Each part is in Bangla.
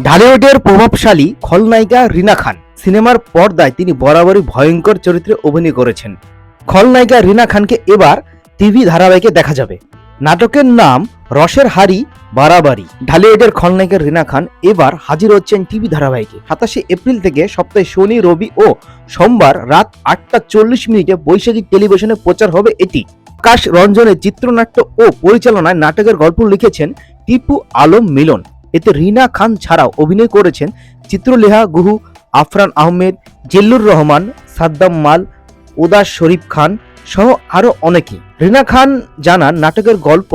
ঢালিউডের প্রভাবশালী খলনায়িকা রিনা খান সিনেমার পর্দায় তিনি বরাবরই ভয়ঙ্কর চরিত্রে অভিনয় করেছেন। খলনায়িকা রিনা খানকে এবার টিভি ধারাবাহিকে দেখা যাবে। নাটকের নাম রসের হাড়ি বাড়াবাড়ি। ঢালিউডের খলনায়িকা রিনা খান এবার হাজির হচ্ছেন টিভি ধারাবাহিকে। 27 এপ্রিল থেকে সপ্তাহে শনি, রবি ও সোমবার রাত 8টা 40 মিনিটে বৈশাখী টেলিভিশনে প্রচার হবে এটি। আকাশ রঞ্জনের চিত্রনাট্য ও পরিচালনায় নাটকের গল্প লিখেছেন টিপু আলম মিলন। এতে রিনা খান ছাড়াও অভিনয় করেছেন চিত্রলেখা গুহু, আফরান আহমেদ, জিল্লুর রহমান, সাদ্দাম মাল, উদাস শরীফ খান সহ আরো অনেকে। রিনা খান জানান, নাটকের গল্প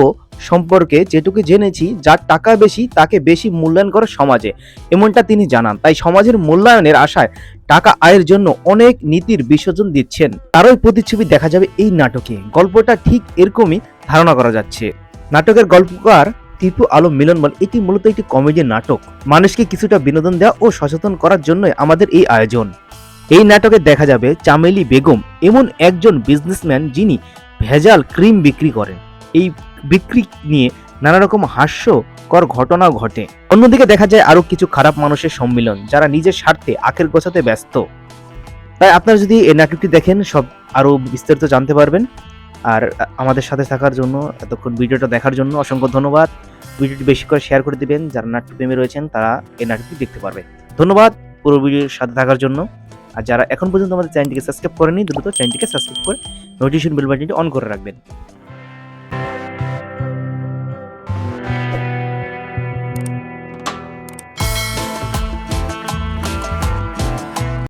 সম্পর্কে যেটুকু জেনেছি, যার টাকা বেশি তাকে বেশি মূল্যায়ন করে সমাজে, এমনটা তিনি জানান। তাই সমাজের মূল্যায়নের আশায় টাকা আয়ের জন্য অনেক নীতির বিসর্জন দিচ্ছেন। তারই প্রতিচ্ছবি দেখা যাবে এই নাটকে। গল্পটা ঠিক এরকমই ধারণা করা যাচ্ছে। নাটকের গল্পকার টিপু আলম মিলন বল, এটি মূলত একটি কমেডি নাটক। মানুষকে কিছুটা বিনোদন দেওয়া ও সচেতন করার জন্যই আমাদের এই আয়োজন। এই নাটকে দেখা যাবে চামেলি বেগম এমন একজন বিজনেসম্যান যিনি ভেজাল ক্রিম বিক্রি করেন। এই বিক্রি নিয়ে নানা রকম হাস্যকর ঘটনাও ঘটে। অন্যদিকে দেখা যায় আরো কিছু খারাপ মানুষের সম্মিলন, যারা নিজের স্বার্থে আখের গোছাতে ব্যস্ত। তাই আপনারা যদি এই নাটকটি দেখেন, সব আরো বিস্তারিত জানতে পারবেন। আর আমাদের সাথে থাকার জন্য, এতক্ষণ ভিডিওটা দেখার জন্য অসংখ্য ধন্যবাদ। ভিডিওটি বেশি করে শেয়ার করে দিবেন, যারা নাট্যপ্রেমী রয়েছেন তারা এই নাটকটি দেখতে পারবে। ধন্যবাদ পুরো ভিডিওর সাথে থাকার জন্য। আর যারা এখন পর্যন্ত আমাদের চ্যানেলটিকে সাবস্ক্রাইব করেনি, দ্রুত চ্যানেলটিকে সাবস্ক্রাইব করে নোটিফিকেশন বেল বাটনটি অন করে রাখবেন।